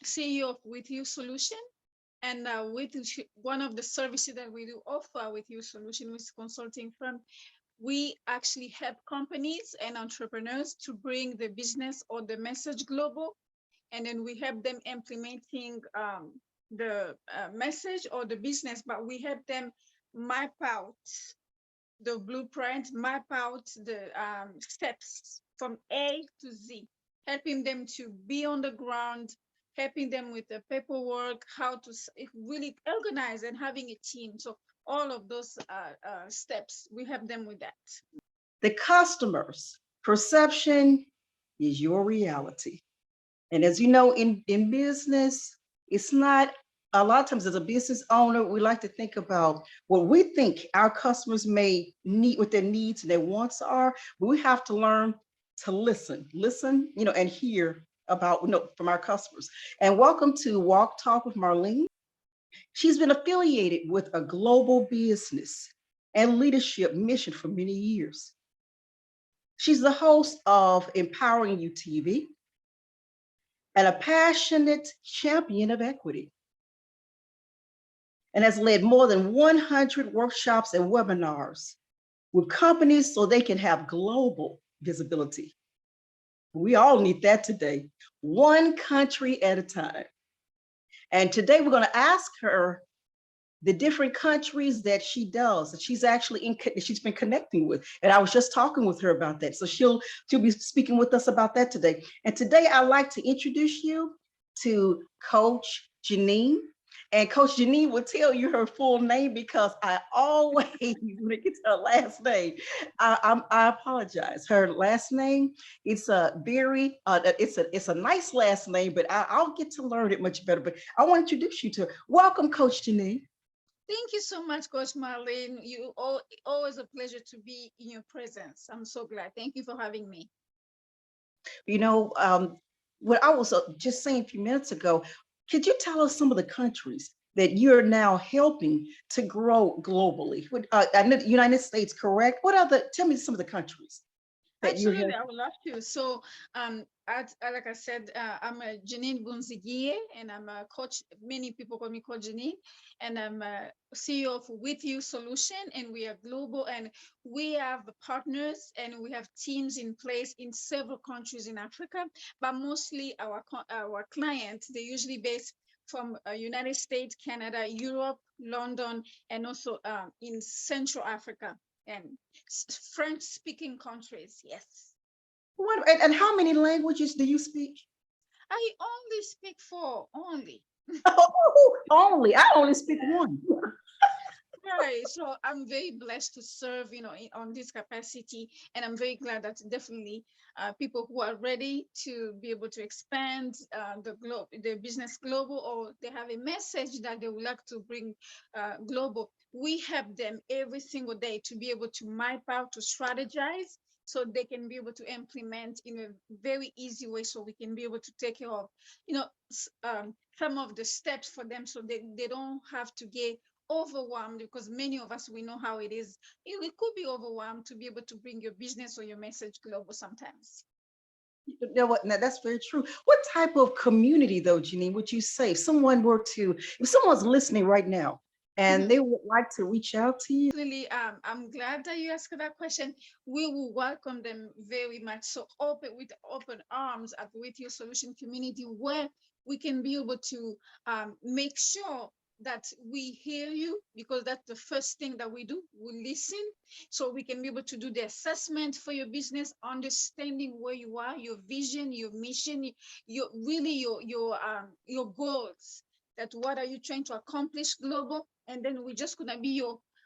CEO of With You Solution. And one of the services that we do offer with You Solution, with consulting firm, we actually help companies and entrepreneurs to bring the business or the message global, and then we help them implementing the message or the business, but we help them map out the blueprint, map out the steps from A to Z, helping them to be on the ground, helping them with the paperwork, how to really organize and having a team. So all of those steps, we help them with that. The customer's perception is your reality. And as you know, in business, it's not, a lot of times as a business owner, we like to think about what we think our customers may need, what their needs and their wants are, but we have to learn to listen, and hear about, from our customers. And welcome to Walk Talk with Marlene. She's been affiliated with a global business and leadership mission for many years. She's the host of Empowering You TV and a passionate champion of equity, and has led more than 100 workshops and webinars with companies so they can have global visibility. We all need that today, one country at a time. And today we're going to ask her the different countries that she does, that she's actually she's been connecting with. And I was just talking with her about that. So she'll be speaking with us about that today. And today I'd like to introduce you to Coach Jeanine. And Coach Jeanine will tell you her full name because I always, when it gets her last name, I apologize. Her last name, it's a very, it's a nice last name, but I'll get to learn it much better. But I want to introduce you to her. Welcome, Coach Jeanine. Thank you so much, Coach Marlene. Always a pleasure to be in your presence. I'm so glad. Thank you for having me. What I was just saying a few minutes ago, could you tell us some of the countries that you're now helping to grow globally? I know the United States, correct? Tell me some of the countries. Absolutely, I would love to. So, like I said, I'm a Jeanine Bunzigiye, and I'm a coach. Many people call me Coach Jeanine, and I'm a CEO of With You Solution, and we are global, and we have partners, and we have teams in place in several countries in Africa, but mostly our clients, they're usually based from United States, Canada, Europe, London, and also in Central Africa and French-speaking countries. Yes. And how many languages do you speak? I only speak 4. Only. Only. I only speak 1. Right. So I'm very blessed to serve, on this capacity, and I'm very glad that definitely people who are ready to be able to expand the business global, or they have a message that they would like to bring global. We help them every single day to be able to map out, to strategize, so they can be able to implement in a very easy way, so we can be able to take care of, some of the steps for them, so they don't have to get overwhelmed, because many of us, we know how it is. It could be overwhelmed to be able to bring your business or your message global sometimes. Now, that's very true. What type of community, though, Jeanine, would you say if someone's listening right now and they would like to reach out to you? Really, I'm glad that you asked that question. We will welcome them very much. So with open arms at With Your Solution community, where we can be able to make sure that we hear you, because that's the first thing that we do. We listen, so we can be able to do the assessment for your business, understanding where you are, your vision, your mission, your goals. That what are you trying to accomplish global, and then we're just gonna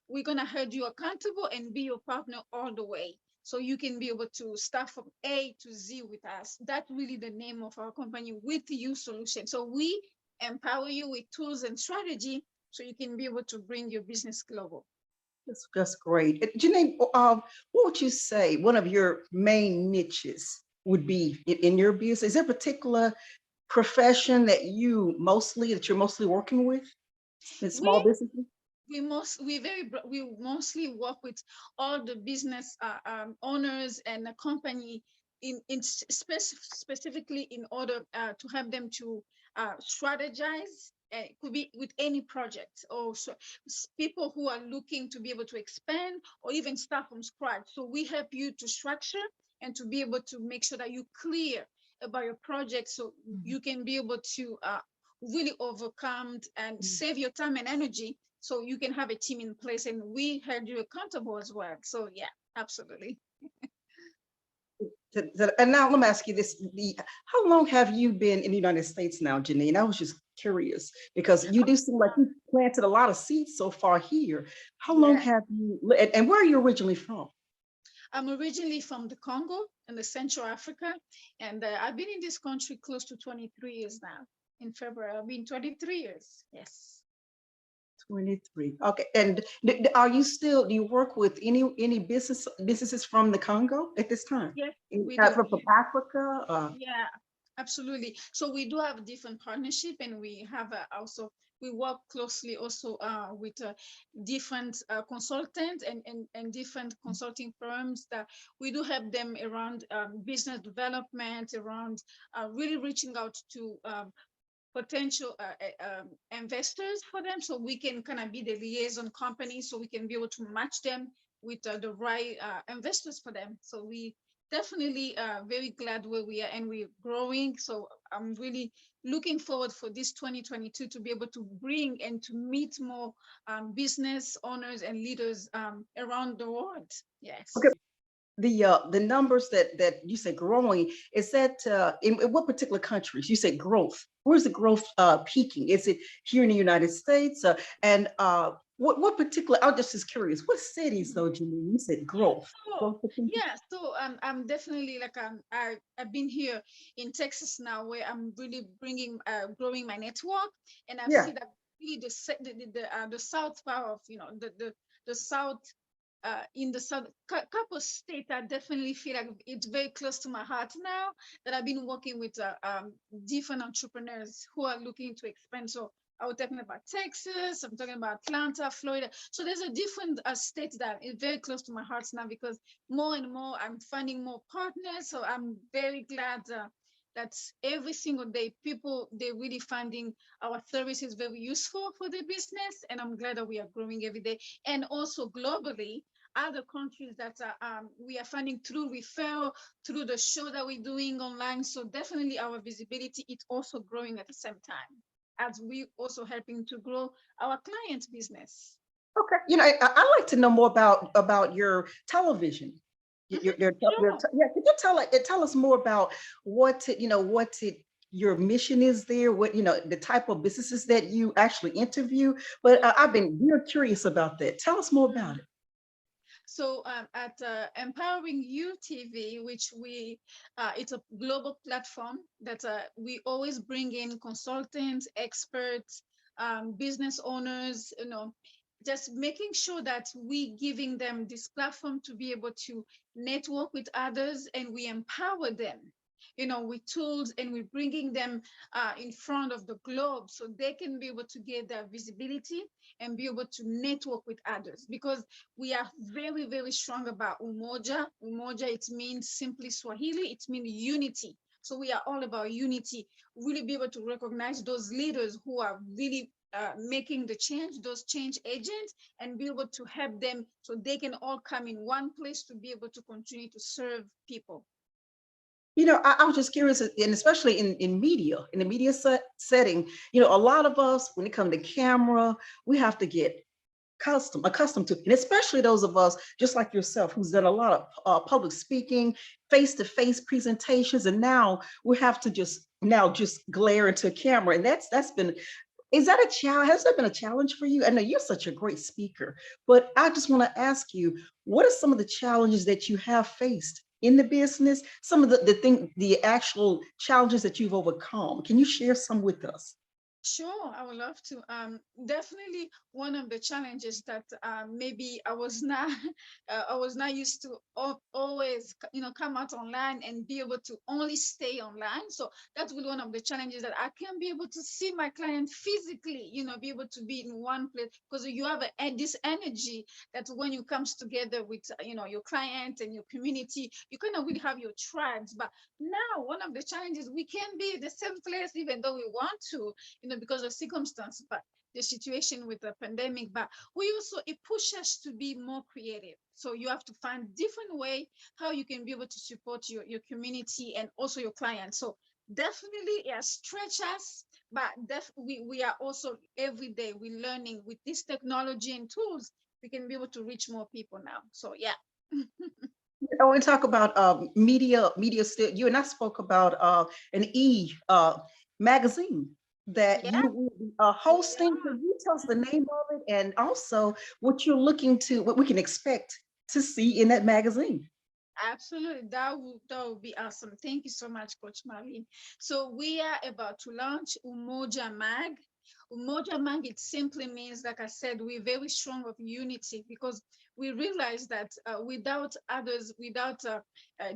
we're gonna hold you accountable and be your partner all the way. So you can be able to start from A to Z with us. That's really the name of our company, With You Solution. So we empower you with tools and strategy, so you can be able to bring your business global. That's great. Jeanine, what would you say one of your main niches would be in your business? Is there a particular profession that you're mostly working with in small businesses? We mostly work with all the business owners and the company specifically in order to help them to strategize. It could be with any project, or so people who are looking to be able to expand or even start from scratch. So we help you to structure and to be able to make sure that you're clear about your project, so you can be able to really overcome and save your time and energy, so you can have a team in place, and we hold you accountable as well. So yeah, absolutely. And now let me ask you this: how long have you been in the United States now, Jeanine? I was just curious because you do seem like you planted a lot of seeds so far here. How long Yeah, have you? And where are you originally from? I'm originally from the Congo in the Central Africa, and I've been in this country close to 23 years now. In February, I've been 23 years. Yes. 23. Okay. And are you still? Do you work with any businesses from the Congo at this time? Yes, we do. From Africa? Yeah, absolutely. So we do have different partnership, and we have also we work closely also with different consultants and different consulting firms that we do help them around business development, around really reaching out to potential investors for them, so we can kind of be the liaison company, so we can be able to match them with the right investors for them. So we definitely very glad where we are, and we're growing. So I'm really looking forward for this 2022 to be able to bring and to meet more business owners and leaders around the world. Okay. Yes. The numbers that you said growing, is that in what particular countries? You said growth. Where's the growth peaking? Is it here in the United States? And what particular? I'm just curious. What cities though, Jeanine? You said growth. Oh, Growth peaking? yeah. So I'm definitely like I've been here in Texas now, where I'm really bringing growing my network, and I Yeah. see that really the south part of the south in the south couple states, I definitely feel like it's very close to my heart now, that I've been working with different entrepreneurs who are looking to expand. So I was talking about Texas, I'm talking about Atlanta, Florida. So there's a different state that is very close to my heart now, because more and more I'm finding more partners. So I'm very glad that every single day people, they're really finding our services very useful for their business. And I'm glad that we are growing every day. And also globally, other countries that we are finding through referral, through the show that we're doing online. So definitely our visibility is also growing at the same time, as we also helping to grow our clients' business. Okay. I like to know more about your television. Sure. Yeah. Could you tell us more about your mission is there? What the type of businesses that you actually interview? But I've been real curious about that. Tell us more about it. So at Empowering You TV, which it's a global platform that we always bring in consultants, experts, business owners, just making sure that we giving them this platform to be able to network with others, and we empower them, with tools, and we're bringing them in front of the globe, so they can be able to get their visibility and be able to network with others, because we are very, very strong about umoja. Umoja, it means simply Swahili, it means unity. So we are all about unity, really be able to recognize those leaders who are really making the change, those change agents, and be able to help them so they can all come in one place to be able to continue to serve people. I was just curious, and especially in the media setting, a lot of us, when it comes to camera, we have to get accustomed to, and especially those of us, just like yourself, who's done a lot of public speaking, face-to-face presentations, and now we have to just glare into a camera, and that's been. Is that a challenge? Has that been a challenge for you? I know you're such a great speaker, but I just want to ask you, what are some of the challenges that you have faced in the business? Some of the actual challenges that you've overcome. Can you share some with us? Sure, I would love to. Definitely one of the challenges that maybe I was not I was not used to always come out online and be able to only stay online. So that's really one of the challenges, that I can be able to see my client physically, be able to be in one place, because you have this energy that when you comes together with your client and your community, you kind of really have your tribes. But now one of the challenges, we can be in the same place even though we want to, because of circumstance, but the situation with the pandemic. But we also, it pushes us to be more creative. So you have to find different way how you can be able to support your community and also your clients. So definitely, yeah, stretch us, but we are also every day we learning with this technology and tools. We can be able to reach more people now. So yeah. I want to talk about media. Still, you and I spoke about an magazine that Yeah. you will be hosting. Can you tell us the name of it, and also what you're looking to, what we can expect to see in that magazine? Absolutely. That would be awesome. Thank you so much, Coach Marlene. So we are about to launch Umoja Mag. Umoja Mag, it simply means, like I said, we're very strong of unity, because we realize that without others, without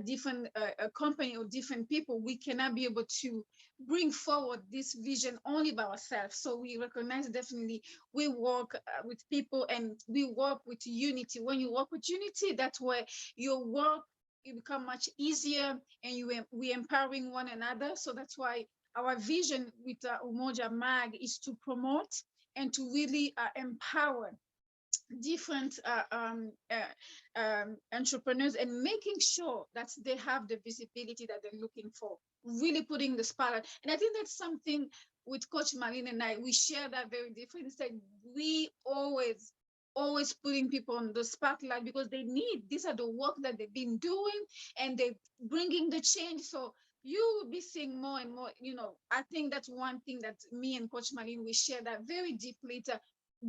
different company or different people, we cannot be able to bring forward this vision only by ourselves. So we recognize, definitely, we work with people, and we work with unity. When you work with unity, that's where your work, it become much easier, and we empowering one another. So that's why our vision with Umoja Mag is to promote and to really empower different entrepreneurs, and making sure that they have the visibility that they're looking for, really putting the spotlight. And I think that's something with Coach Marlene and I, we share that very different. It's like we always putting people on the spotlight, because these are the work that they've been doing, and they bringing the change. So you will be seeing more and more. I think that's one thing that me and Coach Marlene, we share that very deeply, to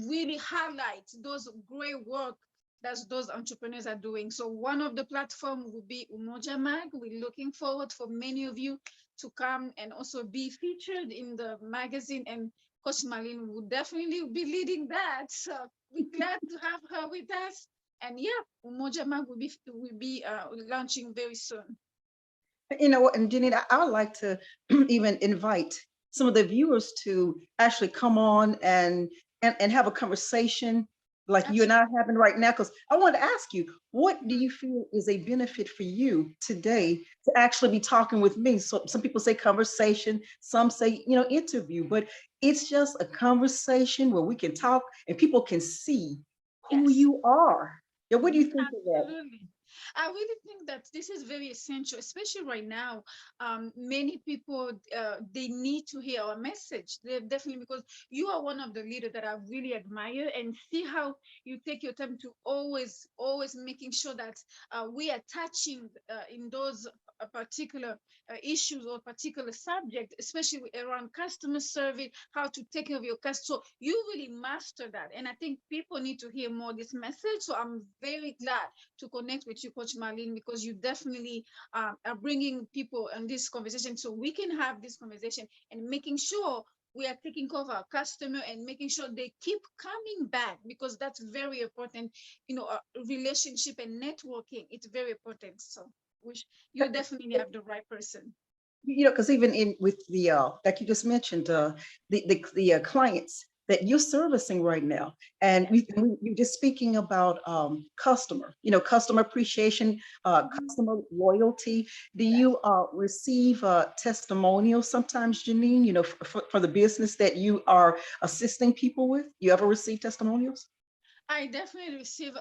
really highlight those great work that those entrepreneurs are doing. So one of the platform will be Umoja Mag. We're looking forward for many of you to come and also be featured in the magazine, and Coach Marlene will definitely be leading that. So we're glad to have her with us. And yeah, Umoja Mag will be launching very soon. You know what, and Jeanine, I would like to even invite some of the viewers to actually come on and have a conversation like you and I Absolutely. are having right now. Because I want to ask you, what do you feel is a benefit for you today to actually be talking with me? So some people say conversation, some say, interview, but it's just a conversation where we can talk and people can see who Yes. you are. Yeah, what do you think of that? Absolutely. I really think that this is very essential, especially right now. Many people, they need to hear our message. They definitely, because you are one of the leaders that I really admire, and see how you take your time to always making sure that we are touching in those particular issues or particular subject, especially around customer service, how to take care of your customer. So you really master that, and I think people need to hear more this message. So I'm very glad to connect with you, Coach Marlene, because you definitely are bringing people in this conversation, so we can have this conversation and making sure we are taking care of our customer and making sure they keep coming back, because that's very important. Relationship and networking, it's very important. So which you definitely have the right person. Because even in with the like you just mentioned, the clients that you're servicing right now, and Yes. you're just speaking about customer appreciation, Mhm. customer loyalty. Do Yes. you receive testimonials sometimes, Jeanine? For the business that you are assisting people with, you ever receive testimonials? I definitely receive,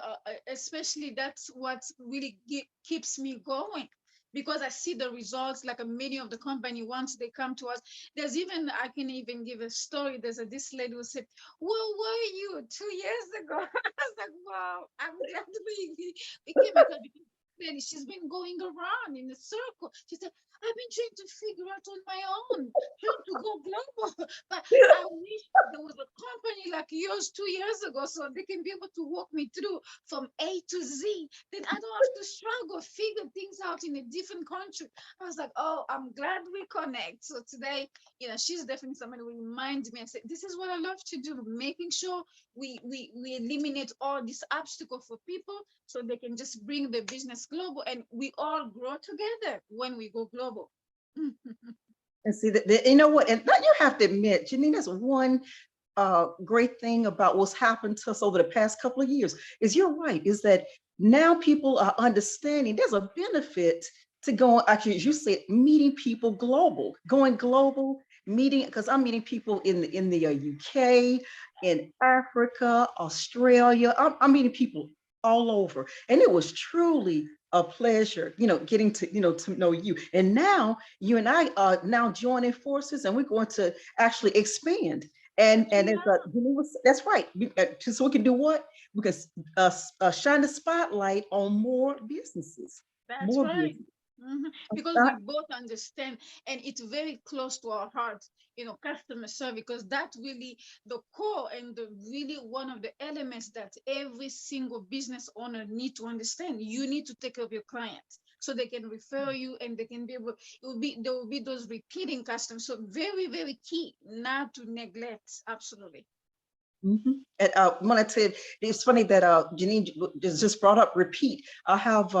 especially that's what really keeps me going, because I see the results. Like many of the company, once they come to us, I can even give a story. There's this lady who said, "Where were you 2 years ago?" I was like, "Wow, I'm glad we came across." Because she's been going around in a circle. She said, I've been trying to figure out on my own, trying to go global. But I wish there was a company like yours 2 years ago so they can be able to walk me through from A to Z. Then I don't have to struggle, figure things out in a different country. I was like, oh, I'm glad we connect. So today, she's definitely somebody who reminds me and say, this is what I love to do, making sure we eliminate all these obstacles for people so they can just bring the business global and we all grow together when we go global. And see that you know what, and that you have to admit, Jeanine, that's one great thing about what's happened to us over the past couple of years is you're right, is that now people are understanding there's a benefit to going, actually, as you said, meeting people global, going global, meeting, because I'm meeting people in the UK, in Africa, Australia. I'm meeting people all over. And it was truly a pleasure, getting to, to know you. And now you and I are now joining forces and we're going to actually expand. And Yeah, as that's right. So we can do what? We can shine the spotlight on more businesses, that's more right. business. Because we both understand, and it's very close to our hearts, customer service, because that's really the core and the really one of the elements that every single business owner need to understand. You need to take care of your clients so they can refer you and they can be able, there will be those repeating customers. So very, very key not to neglect. Absolutely. And I want to tell you, it's funny that Jeanine just brought up repeat. I have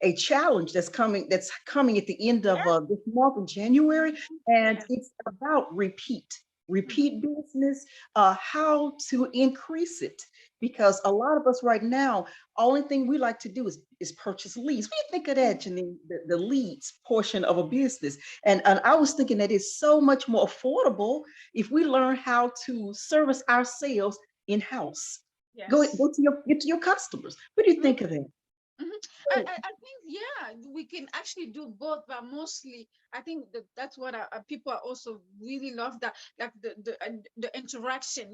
a challenge that's coming at the end of Yeah. this month of January, and Yes. it's about repeat Mhm. business, how to increase it. Because a lot of us right now, only thing we like to do is purchase leads. What do you think of that, Jeanine? The leads portion of a business, and I was thinking that it's so much more affordable if we learn how to service ourselves in-house. Yes. Go to your customers. What do you think of that? Mhm. I think, yeah, we can actually do both, but mostly I think that's what people are also really love, that like the interaction.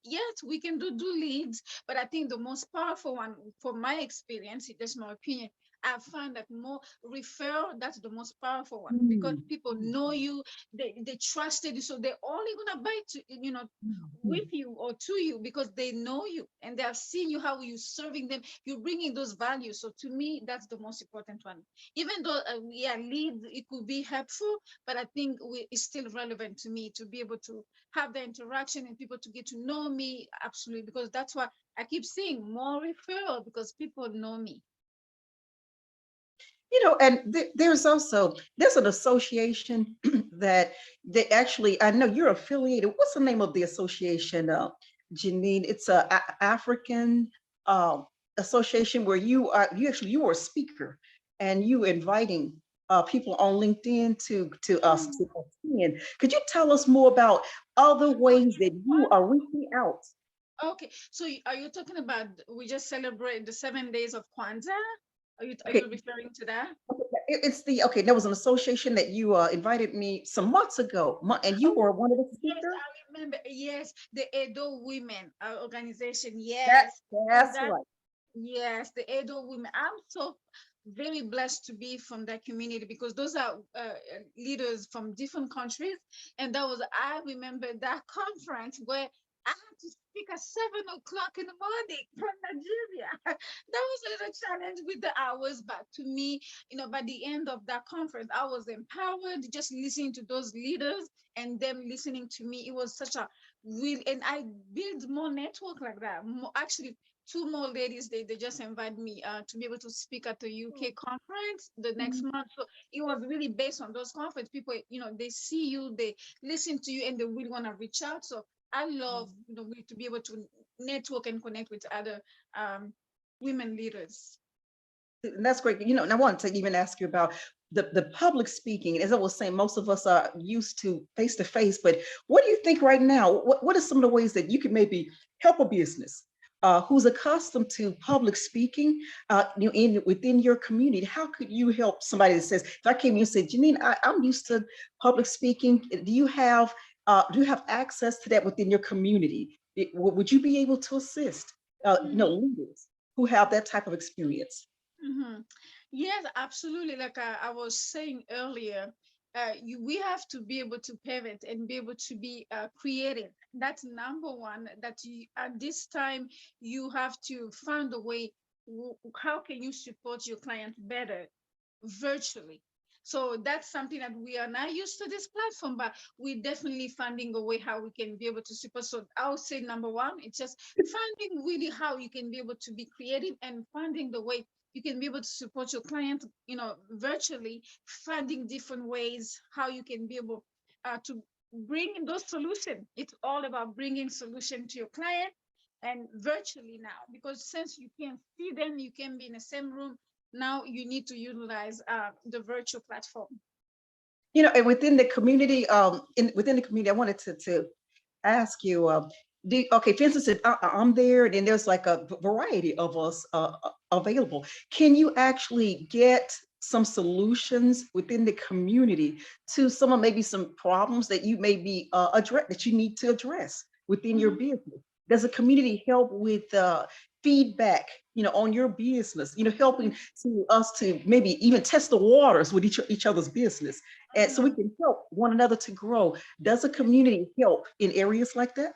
Yes, we can do leads, but I think the most powerful one, from my experience, that's my opinion. I find that more referral, that's the most powerful one because Mm, people know you, they trusted you, so they're only gonna buy mm, with you or to you because they know you and they have seen you, how you serving them, you're bringing those values. So to me, that's the most important one. Even though yeah, lead, it could be helpful, but I think it's still relevant to me to be able to have the interaction and people to get to know me. Absolutely, because that's why I keep saying more referral, because people know me. and there's an association that they actually, I know you're affiliated. What's the name of the association, Jeanine? It's African uh, association where you are a speaker and you inviting people on LinkedIn to us Mm. to attend. Could you tell us more about other Oh, ways that you yeah. are reaching out? Okay, so are you talking about, we just celebrate the 7 days of Kwanzaa? Are you Okay, referring to that? it's the okay. There was an association that you invited me some months ago, and you Oh, were one of the yes, speakers. I remember. Yes, the Edo Women organization. That Yes, that's that. right. Yes, the Edo Women. I'm so very blessed to be from that community because those are leaders from different countries, and that was, I remember that conference where I had to speak at 7 o'clock in the morning from Nigeria. That was a little challenge with the hours, but to me, by the end of that conference, I was empowered just listening to those leaders and them listening to me. It was such a real, and I build more network like that. Actually, two more ladies, they just invited me to be able to speak at the UK conference the next month. So it was really based on those conference. People, they see you, they listen to you, and they really want to reach out. So I love, to be able to network and connect with other women leaders. And that's great. And I wanted to even ask you about the public speaking. As I was saying, most of us are used to face, but what do you think right now? What are some of the ways that you could maybe help a business who's accustomed to public speaking within your community? How could you help somebody that says, if I came in and said, Jeanine, I'm used to public speaking. Do you have access to that within your community? Would you be able to assist Mhm. leaders who have that type of experience? Mhm. Yes, absolutely. Like I was saying earlier, we have to be able to pivot and be able to be creative. That's number one. That you, at this time, you have to find a way. How can you support your client better virtually? So that's something that we are not used to this platform, but we're definitely finding a way how we can be able to support. So I would say number one, it's just finding really how you can be able to be creative and finding the way you can be able to support your client, virtually, finding different ways how you can be able to bring in those solutions. It's all about bringing solution to your client and virtually now, because since you can't see them, you can be in the same room. Now you need to utilize the virtual platform. And within the community, within the community, I wanted to ask you, okay, for instance, if I'm there and then there's like a variety of us available, can you actually get some solutions within the community to some of maybe some problems that you may be address that you need to address within your Mhm. business? Does the community help with feedback, on your business, helping to us to maybe even test the waters with each other's business, and so we Mhm. can help one another to grow? Does a community help in areas like that?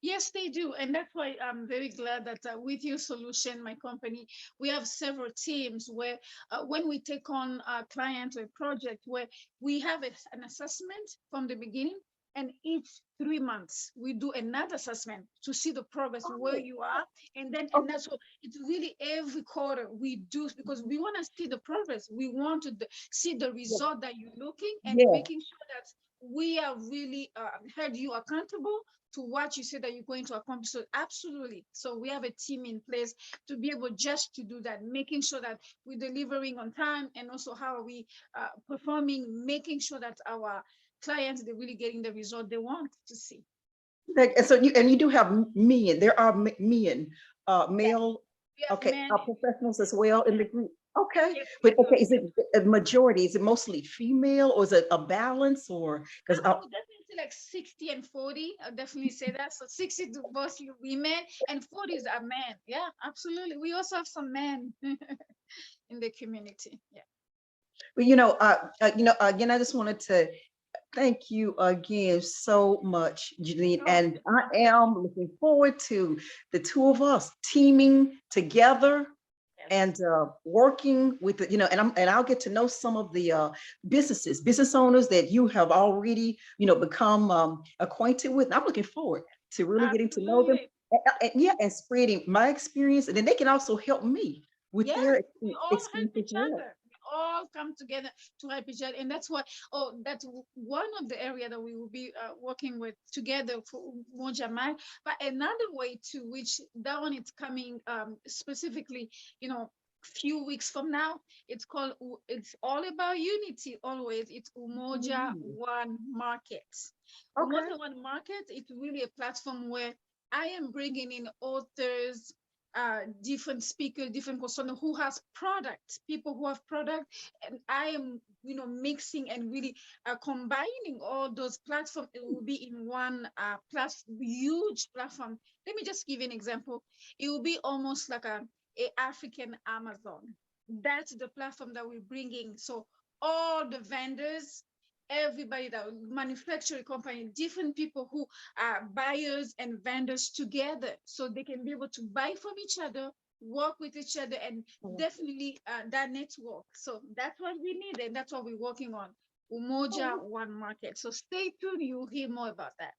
Yes, they do. And that's why I'm very glad that with your solution, my company, we have several teams where when we take on a client or a project, where we have an assessment from the beginning, and each 3 months we do another assessment to see the progress where Oh, you are. And okay. that's what it's really every quarter we do, because we want to see the progress. We want to see the Yes. result that you're looking, and Yes. making sure that we are really held you accountable to what you say that you're going to accomplish. So absolutely. So we have a team in place to be able just to do that, making sure that we're delivering on time, and also how are we performing, making sure that our clients, they're really getting the result they want to see. And so you do have men. There are men, Yes, male, we have okay, men. professionals as well in the group. Okay, Yes, we but do. okay, is it a majority? Is it mostly female, or is it a balance, or because I would definitely say like 60 and 40. I'll definitely say that. So 60 to mostly women and 40s are men. Yeah, absolutely. We also have some men in the community. Yeah. again, I just wanted to thank you again so much, Jeanine. Oh, And it's my I pleasure. am looking forward to the two of us teaming together Yes. and working with and I'll get to know some of the business owners that you have already become acquainted with. And I'm looking forward to really getting to know them, Absolutely. yeah, and spreading my experience, and then they can also help me with Yes, their we all help experience as each well. other. We all come together to help each other, and that's why. Oh, that's one of the area that we will be working with together for Mojamai. But another way to which that one is coming specifically, few weeks from now. It's called. It's all about unity. Always, it's Umoja Mm, One Market. okay. Umoja One Market. It's really a platform where I am bringing in authors, different speakers, different consultants who has product, people who have product, and I am, mixing and really combining all those platforms. It will be in one huge platform. Let me just give you an example. It will be almost like a African Amazon. That's the platform that we're bringing. So all the vendors, everybody that manufacturing company, different people who are buyers and vendors together, so they can be able to buy from each other, work with each other, and definitely that network. So that's what we need, and that's what we're working on. Umoja One Market. So stay tuned, you'll hear more about that.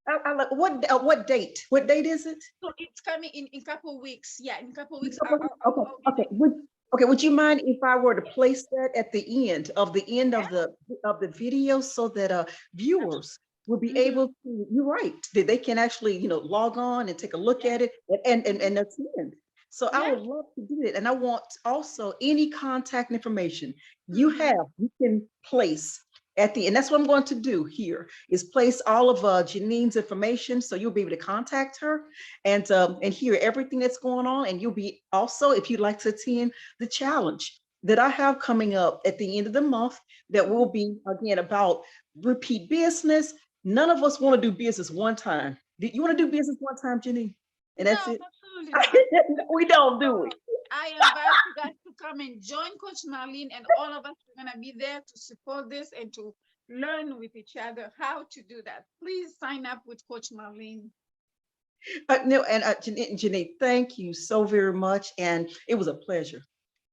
I like what date? What date is it? So it's coming in couple weeks. Yeah, in couple A weeks couple weeks? Okay, I'll be okay. making. Would you mind if I were to place that at the end of the video so that viewers will be Mhm, able to, you're right, that they can actually, log on and take a look yeah, at it and mhm, attend. So I yeah, would love to do that. And I want also any contact information mhm, you can place at the, and that's what I'm going to do here, is place all of Janine's information so you'll be able to contact her and hear everything that's going on. And you'll be also, if you'd like to attend the challenge that I have coming up at the end of the month, that will mhm. be again about repeat business. None of us want to do business one time. Do you want to do business one time, Janine? And No, that's it. absolutely not. We don't do So it. I invite you guys to come and join Coach Marlene, and all of us are going to be there to support this and to learn with each other how to do that. Please sign up with Coach Marlene. No, and Jeanine, thank you so very much. And it was a pleasure,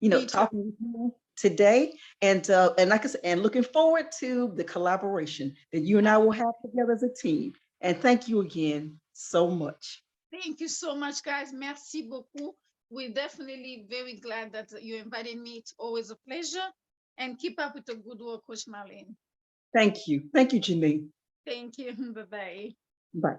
Me too. talking with you today. And like I said, and looking forward to the collaboration that you and I will have together as a team. And thank you again so much. Thank you so much, guys. Merci beaucoup. We're definitely very glad that you invited me. It's always a pleasure. And keep up with the good work, Coach Marlene. Thank you. Thank you, Jeanine. Thank you. Bye-bye. Bye.